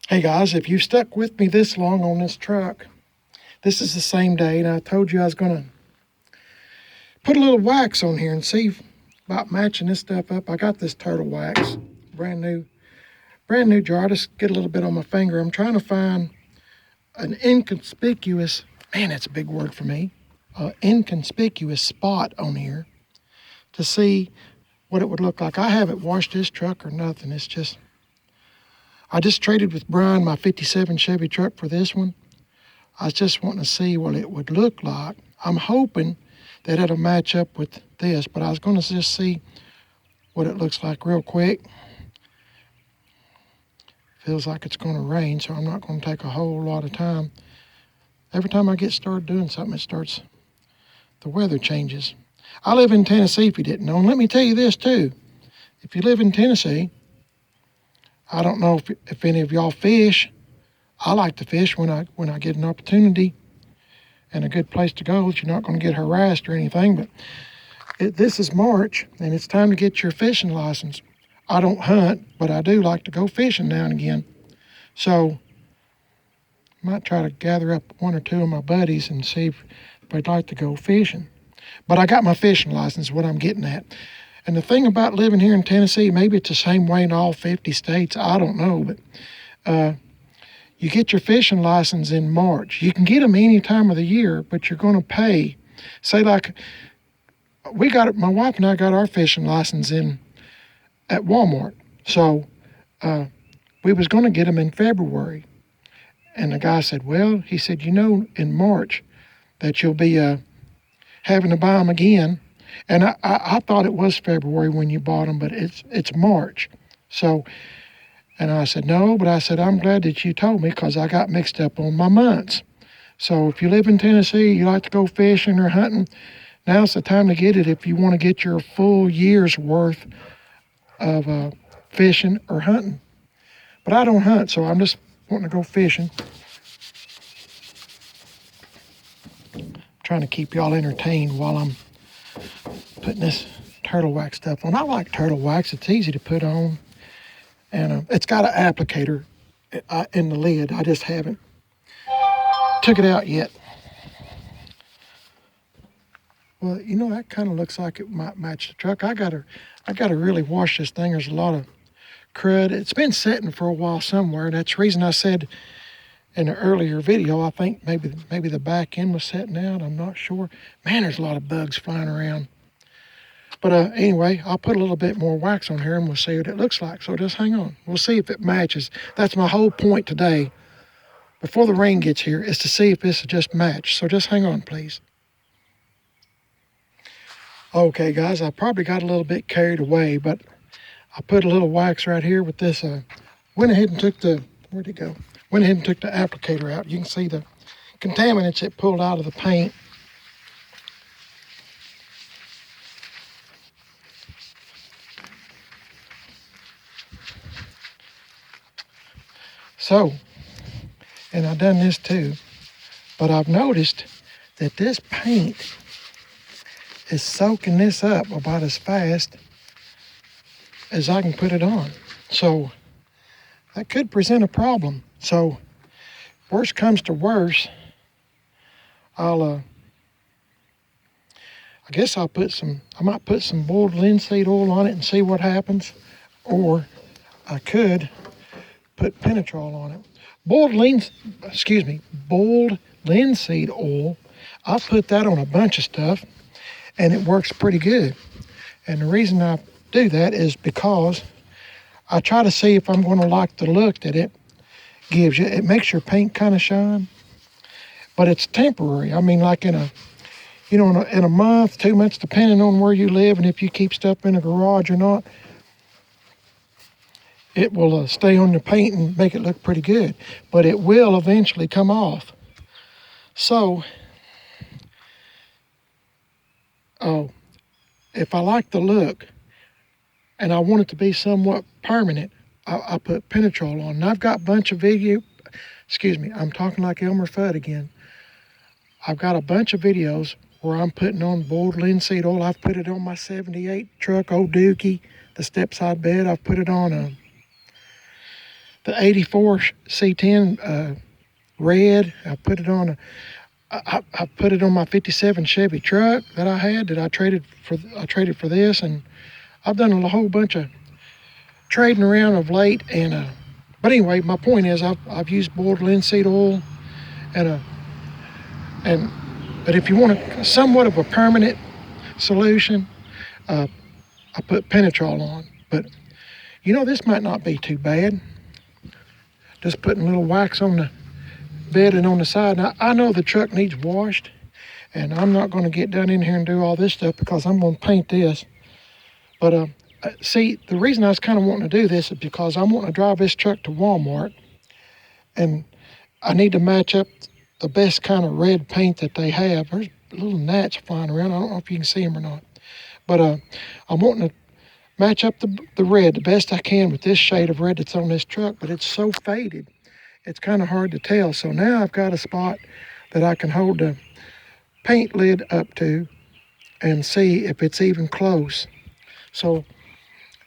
Hey guys, if you stuck with me this long on this truck, this is the same day, and I told you I was going to put a little wax on here and see about matching this stuff up. I got this turtle wax, brand new jar. I just get a little bit on my finger. I'm trying to find an inconspicuous, man, that's a big word for me, inconspicuous spot on here to see what it would look like. I haven't washed this truck or nothing. I just traded with Brian my 57 Chevy truck for this one. I was just wanting to see what it would look like. I'm hoping that it'll match up with this, but I was going to just see what it looks like real quick. Feels like it's going to rain, so I'm not going to take a whole lot of time. Every time I get started doing something, the weather changes. I live in Tennessee, if you didn't know. And let me tell you this, too. If you live in Tennessee, I don't know if any of y'all fish. I like to fish when I get an opportunity and a good place to go. You're not going to get harassed or anything, but this is March, and it's time to get your fishing license. I don't hunt, but I do like to go fishing now and again. So I might try to gather up one or two of my buddies and see if they'd like to go fishing. But I got my fishing license, what I'm getting at. And the thing about living here in Tennessee, maybe it's the same way in all 50 states, I don't know, but you get your fishing license in March. You can get them any time of the year, but you're going to pay. Say like, my wife and I got our fishing license at Walmart. So we was going to get them in February. And the guy said, well, he said, in March that you'll be having to buy them again. And I thought it was February when you bought them, but it's March. So, and I said, no, but I said, I'm glad that you told me because I got mixed up on my months. So if you live in Tennessee, you like to go fishing or hunting, now's the time to get it if you want to get your full year's worth of fishing or hunting. But I don't hunt, so I'm just wanting to go fishing. Trying to keep y'all entertained while I'm putting this turtle wax stuff on. I like turtle wax. It's easy to put on. And it's got an applicator in the lid. I just haven't took it out yet. Well, that kind of looks like it might match the truck. I gotta really wash this thing. There's a lot of crud. It's been sitting for a while somewhere. That's the reason I said in an earlier video, I think maybe the back end was setting out. I'm not sure. Man, there's a lot of bugs flying around. But anyway, I'll put a little bit more wax on here and we'll see what it looks like. So just hang on. We'll see if it matches. That's my whole point today, before the rain gets here, is to see if this will just match. So just hang on, please. Okay, guys, I probably got a little bit carried away, but I put a little wax right here with this. Went ahead and took where'd it go? Went ahead and took the applicator out. You can see the contaminants it pulled out of the paint. So, and I've done this too, but I've noticed that this paint is soaking this up about as fast as I can put it on. So that could present a problem. So worst comes to worst, I guess I might put some boiled linseed oil on it and see what happens. Or I could put Penetrol on it. Boiled linseed oil, I put that on a bunch of stuff and it works pretty good. And the reason I do that is because I try to see if I'm going to like the look that it gives you. It makes your paint kind of shine, but it's temporary. I mean, like in a month, 2 months, depending on where you live and if you keep stuff in a garage or not, it will stay on the paint and make it look pretty good, but it will eventually come off. So, if I like the look and I want it to be somewhat permanent, I put Penetrol on. And I've got a bunch of I'm talking like Elmer Fudd again. I've got a bunch of videos where I'm putting on boiled linseed oil. I've put it on my 78 truck, old Dookie, the step side bed. I've put it on the 84 C10 red. I put it on I put it on my 57 Chevy truck that I had that I traded for this, and I've done a whole bunch of trading around of late. And but anyway, my point is I've used boiled linseed oil and and but if you want somewhat of a permanent solution, I put Penetrol on. But you know, this might not be too bad. Just putting a little wax on the bed and on the side. Now, I know the truck needs washed, and I'm not going to get down in here and do all this stuff because I'm going to paint this. But see, the reason I was kind of wanting to do this is because I'm wanting to drive this truck to Walmart, and I need to match up the best kind of red paint that they have. There's little gnats flying around. I don't know if you can see them or not. But I'm wanting to match up the red the best I can with this shade of red that's on this truck, but it's so faded, it's kind of hard to tell. So now I've got a spot that I can hold the paint lid up to and see if it's even close. So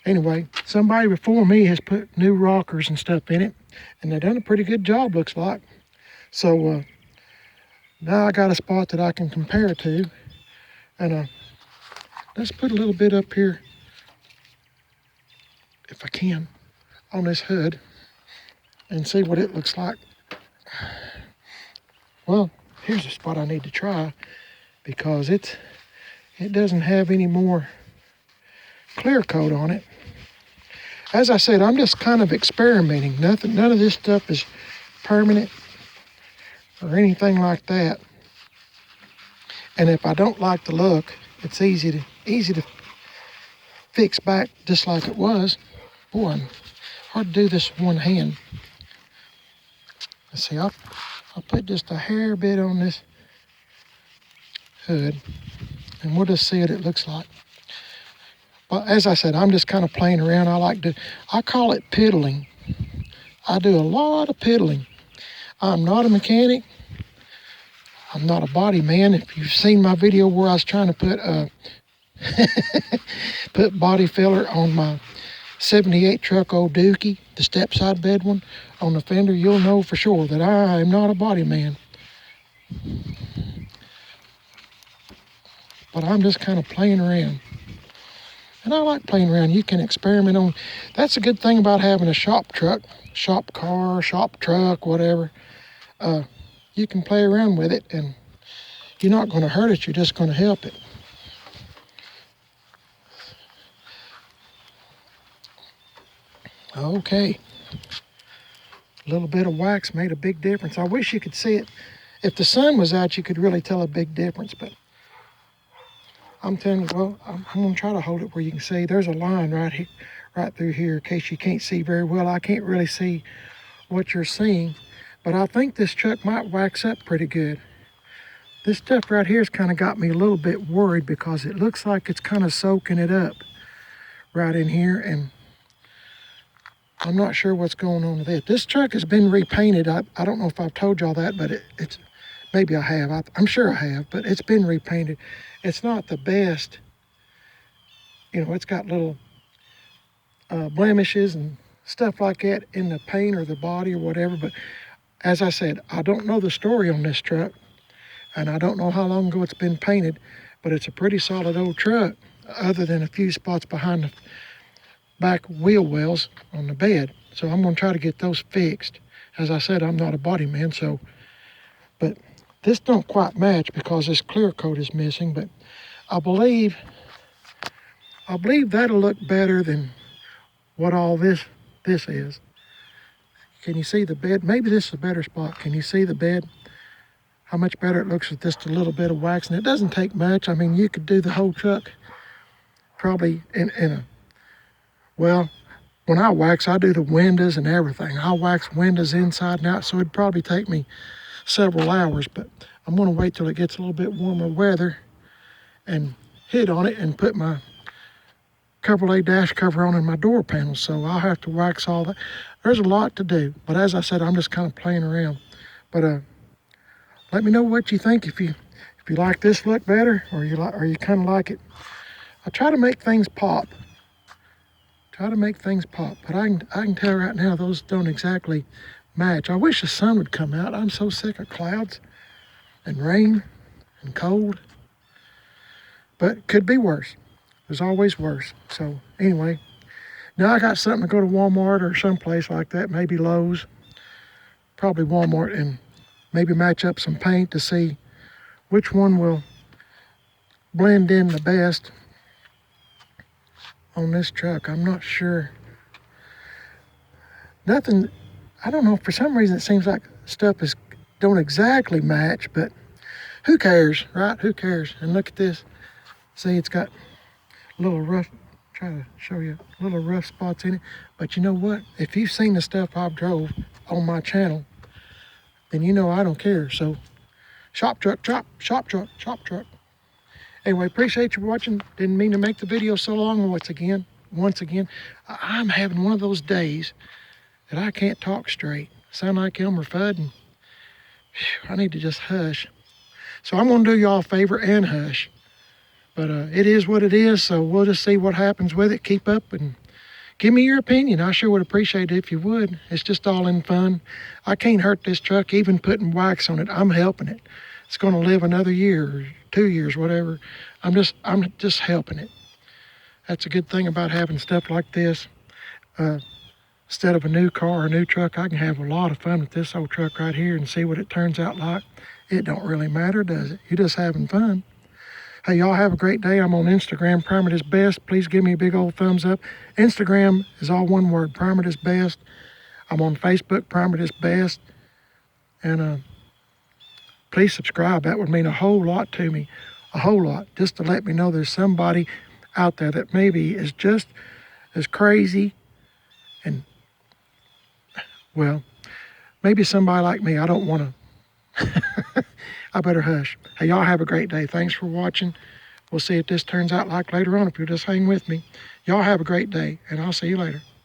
anyway, somebody before me has put new rockers and stuff in it, and they've done a pretty good job, looks like. So now I got a spot that I can compare it to, and let's put a little bit up here, if I can, on this hood and see what it looks like. Well, here's a spot I need to try because it doesn't have any more clear coat on it. As I said, I'm just kind of experimenting. None of this stuff is permanent or anything like that. And if I don't like the look, it's easy to fix back just like it was. Boy, hard to do this with one hand. Let's see, I'll put just a hair bit on this hood, and we'll just see what it looks like. But as I said, I'm just kind of playing around. I call it piddling. I do a lot of piddling. I'm not a mechanic. I'm not a body man. If you've seen my video where I was trying to put put body filler on my 78 truck old Dookie, the step side bed one, on the fender, you'll know for sure that I am not a body man. But I'm just kind of playing around. And I like playing around. You can experiment on. That's a good thing about having a shop truck, shop car, shop truck, whatever. You can play around with it, and you're not going to hurt it. You're just going to help it. Okay. A little bit of wax made a big difference. I wish you could see it. If the sun was out, you could really tell a big difference, but I'm telling you, well, I'm going to try to hold it where you can see. There's a line right here, right through here, in case you can't see very well. I can't really see what you're seeing, but I think this truck might wax up pretty good. This stuff right here has kind of got me a little bit worried because it looks like it's kind of soaking it up right in here, and I'm not sure what's going on with it. This truck has been repainted. I don't know if I've told y'all that, but it's maybe I have. I'm sure I have, but it's been repainted. It's not the best. You know, it's got little blemishes and stuff like that in the paint or the body or whatever. But as I said, I don't know the story on this truck, and I don't know how long ago it's been painted, but it's a pretty solid old truck, other than a few spots behind the back wheel wells on the bed. So I'm going to try to get those fixed. As I said, I'm not a body man, so, but this don't quite match because this clear coat is missing, but I believe that'll look better than what all this is. Can you see the bed? Maybe this is a better spot. Can you see the bed? How much better it looks with just a little bit of wax, and it doesn't take much. I mean, you could do the whole truck probably in a, well, when I wax, I do the windows and everything. I'll wax windows inside and out, so it'd probably take me several hours, but I'm going to wait till it gets a little bit warmer weather and hit on it and put my Chevrolet dash cover on and my door panels, so I'll have to wax all that. There's a lot to do, but as I said, I'm just kind of playing around. But let me know what you think, if you like this look better, or you kind of like it. I try to make things pop. Try to make things pop. But I can tell right now those don't exactly match. I wish the sun would come out. I'm so sick of clouds and rain and cold. But it could be worse. There's always worse. So anyway, now I got something to go to Walmart or someplace like that, maybe Lowe's, probably Walmart, and maybe match up some paint to see which one will blend in the best on this truck. I'm not sure. Nothing, I don't know, for some reason it seems like stuff don't exactly match, but who cares, right? Who cares? And look at this. See, it's got little rough, try to show you, little rough spots in it. But you know what? If you've seen the stuff I've drove on my channel, then you know I don't care. So, shop truck, shop truck. Anyway, appreciate you watching. Didn't mean to make the video so long once again. I'm having one of those days that I can't talk straight. Sound like Elmer Fudd, and I need to just hush. So I'm going to do y'all a favor and hush. But it is what it is, so we'll just see what happens with it. Keep up and give me your opinion. I sure would appreciate it if you would. It's just all in fun. I can't hurt this truck, even putting wax on it. I'm helping it. It's going to live another year or 2 years, whatever. I'm just helping it. That's a good thing about having stuff like this. Instead of a new car or a new truck, I can have a lot of fun with this old truck right here and see what it turns out like. It don't really matter, does it? You're just having fun. Hey, y'all have a great day. I'm on Instagram, Primate is Best. Please give me a big old thumbs up. Instagram is all one word, Primate is Best. I'm on Facebook, Primate is Best. And please subscribe. That would mean a whole lot to me. A whole lot. Just to let me know there's somebody out there that maybe is just as crazy and, well, maybe somebody like me. I don't want to. I better hush. Hey, y'all have a great day. Thanks for watching. We'll see if this turns out like later on, if you'll just hang with me. Y'all have a great day, and I'll see you later.